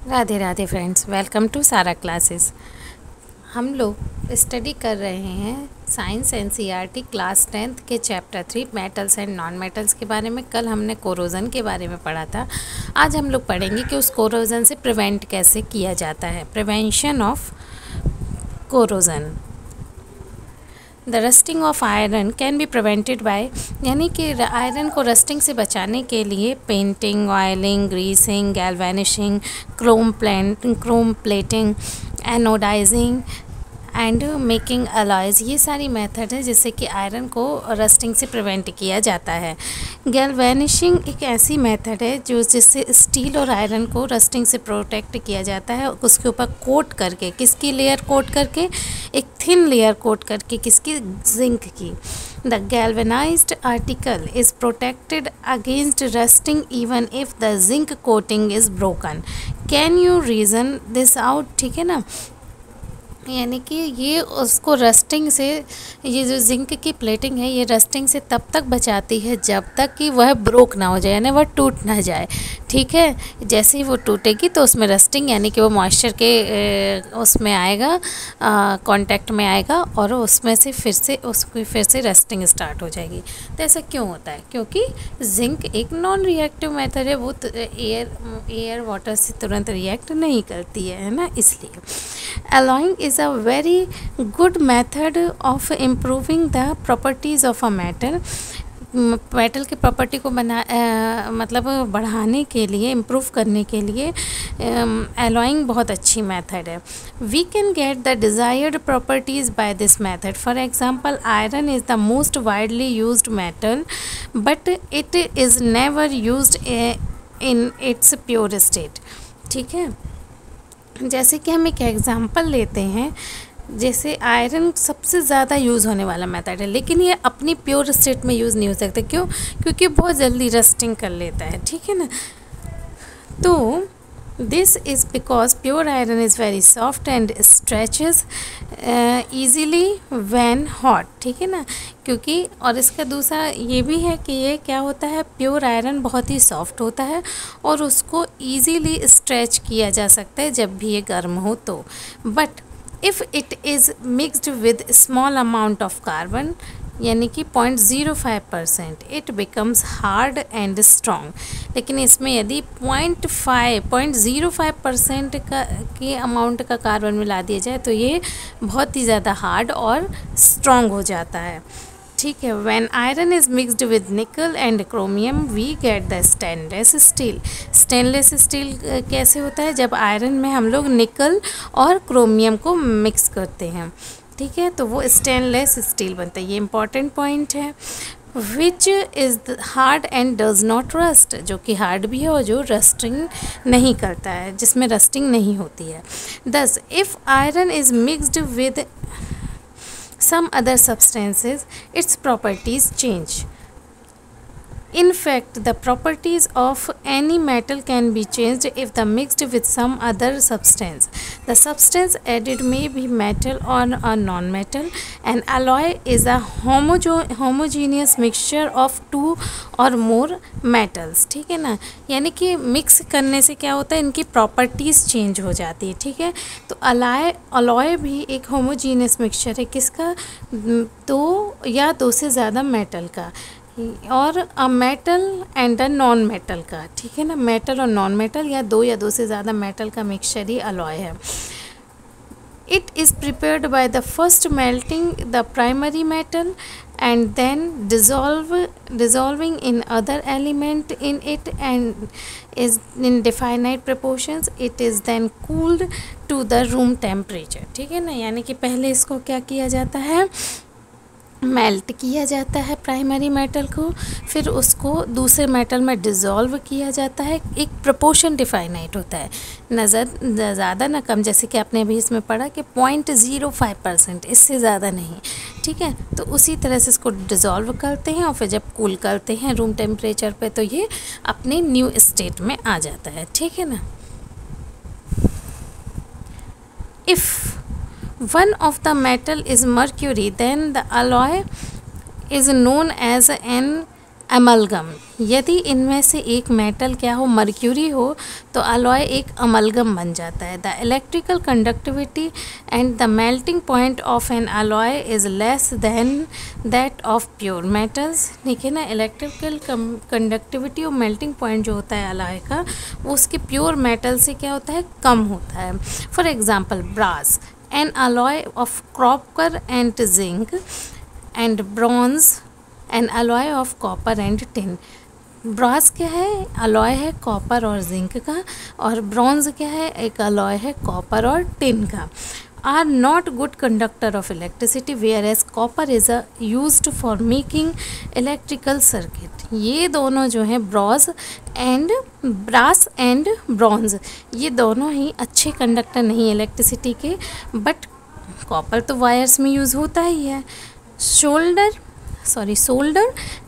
Radhe Radhe friends, welcome to Sara classes. हम लोग study कर रहे हैं साइंस एनसीईआरटी क्लास 10th के chapter 3 metals and non metals के बारे में। कल हमने कोरोजन के बारे में पढ़ा था। आज हम लोग पढ़ेंगे कि उस कोरोजन से प्रिवेंट कैसे किया जाता है, prevention of corrosion. The rusting of iron can be prevented by, यानी कि आयरन को रस्टिंग से बचाने के लिए painting, oiling, greasing, galvanising, chrome plating, anodising and making alloys, ये सारी मेथड है जिससे कि आयरन को रस्टिंग से प्रिवेंट किया जाता है। गैल्वेनिशिंग एक ऐसी मेथड है जिससे स्टील और आयरन को रस्टिंग से प्रोटेक्ट किया जाता है, उसके ऊपर कोट करके, किसकी लेयर कोट करके, एक थिन लेयर कोट करके, किसकी, जिंक की। The galvanised article is protected against rusting even if the zinc coating is broken. Can you reason this out, ठीक है ना। यानी कि ये उसको रस्टिंग से, ये जो जिंक की प्लेटिंग है ये रस्टिंग से तब तक बचाती है जब तक कि वह ब्रोक ना हो जाए, यानी वह टूट ना जाए। ठीक है, जैसे ही वो टूटेगी तो उसमें रस्टिंग, यानी कि वो मॉइस्चर के उसमें आएगा, कांटेक्ट में आएगा और उसमें से फिर से रस्टिंग स्टार्ट हो जाएगी। तो ऐसा क्यों होता है? क्योंकि जिंक एक नॉन रिएक्टिव मेथड है, वो एयर वाटर से तुरंत रिएक्ट नहीं करती है ना, इसलिए। Alloying is a very good method of improving the properties of a metal. Metal की प्रॉपर्टी को मतलब बढ़ाने के लिए, इम्प्रूव करने के लिए एलॉइंग बहुत अच्छी मेथड है। We can get the desired properties by this method. For example, iron is the most widely used metal but it is never used in its pure state. ठीक है, जैसे कि हम एक एग्ज़ाम्पल लेते हैं, जैसे आयरन सबसे ज़्यादा यूज़ होने वाला मेथड है, लेकिन ये अपनी प्योर स्टेट में यूज़ नहीं हो सकता। क्यों? क्योंकि बहुत जल्दी रस्टिंग कर लेता है। ठीक है ना। तो this is because pure iron is very soft and stretches easily when hot. ठीक है ना, क्योंकि और इसका दूसरा ये भी है कि ये क्या होता है, प्योर आयरन बहुत ही सॉफ्ट होता है और उसको ईजीली स्ट्रेच किया जा सकता है जब भी ये गर्म हो तो। But if it is mixed with small amount of carbon, यानी कि 0.05%, it becomes hard and strong. लेकिन इसमें यदि 0.05% के अमाउंट का कार्बन मिला दिया जाए तो ये बहुत ही ज़्यादा हार्ड और स्ट्रॉन्ग हो जाता है। ठीक है, when iron is mixed with nickel and chromium we get the stainless steel. Stainless steel कैसे होता है? जब आयरन में हम लोग निकल और क्रोमियम को मिक्स करते हैं। ठीक है, तो वो स्टेनलेस स्टील बनता है। ये इंपॉर्टेंट पॉइंट है। Which is hard and does not rust, जो कि हार्ड भी है और जो रस्टिंग नहीं करता है, जिसमें रस्टिंग नहीं होती है। दस, if iron is mixed with some other substances, its properties change. In fact, the properties of any metal can be changed if the mixed with some other substance. The substance added may be metal or a non-metal. An alloy is a homogeneous mixture of two or more metals. ठीक है ना, यानी कि mix करने से क्या होता है, इनकी प्रॉपर्टीज़ चेंज हो जाती है। ठीक है, तो अलॉय भी एक होमोजीनियस मिक्सचर है, किसका? दो या दो से ज़्यादा मेटल का, और a metal and a non metal का। ठीक है ना, मेटल और नॉन मेटल या दो से ज़्यादा मेटल का मिक्सचर ही अलॉय है। It is prepared by the first melting the primary metal and then dissolving in other element in it and is in definite proportions. It is then cooled to the room temperature. ठीक है ना, यानी कि पहले इसको क्या किया जाता है, मेल्ट किया जाता है प्राइमरी मेटल को, फिर उसको दूसरे मेटल में डिज़ोल्व किया जाता है। एक प्रोपोर्शन डिफाइनाइट होता है, ज़्यादा ना कम, जैसे कि आपने अभी इसमें पढ़ा कि 0.05%, इससे ज़्यादा नहीं। ठीक है, तो उसी तरह से इसको डिज़ोल्व करते हैं और फिर जब कूल करते हैं रूम टेम्परेचर पे तो ये अपने न्यू स्टेट में आ जाता है। ठीक है ना। If one of the metal is mercury, then the alloy is known as an amalgam, यदि इनमें से एक मेटल क्या हो, मर्क्यूरी हो, तो अलॉय एक अमलगम बन जाता है। The electrical conductivity and the melting point of N alloy is less than that of pure metals. ठीक है ना, इलेक्ट्रिकल कंडक्टिविटी और मेल्टिंग पॉइंट जो होता है अलॉय का, वो उसके प्योर मेटल से क्या होता है, कम होता है। For example brass, an alloy of copper and zinc, and bronze an alloy of copper and tin. Brass क्या है, अलॉय है कॉपर और जिंक का, और ब्रॉन्ज क्या है, एक अलॉय है कॉपर और टिन का। Are not good conductor of electricity whereas copper is used for making electrical circuit. ये दोनों जो हैं ब्रास एंड ब्रॉन्ज, ये दोनों ही अच्छे कंडक्टर नहीं इलेक्ट्रिसिटी के, बट कॉपर तो वायर्स में यूज़ होता ही है। Solder,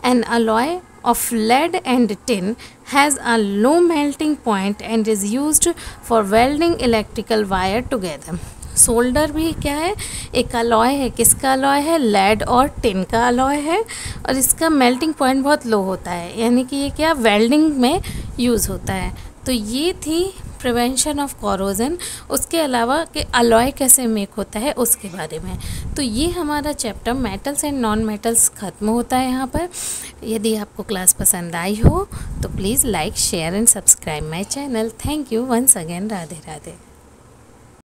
an alloy of lead and tin, has a low melting point and is used for welding electrical wire together. Solder भी क्या है, एक अलॉय है, किसका अलॉय है, लेड और टिन का अलॉय है, और इसका मेल्टिंग पॉइंट बहुत लो होता है, यानी कि ये क्या वेल्डिंग में यूज़ होता है। तो ये थी प्रिवेंशन ऑफ कॉरोजन। उसके अलावा कि अलॉय कैसे मेक होता है उसके बारे में। तो ये हमारा chapter metals and non metals ख़त्म होता है यहाँ पर। यदि आपको क्लास पसंद आई हो तो please like, share and subscribe my channel. Thank you once again. Radhe Radhe.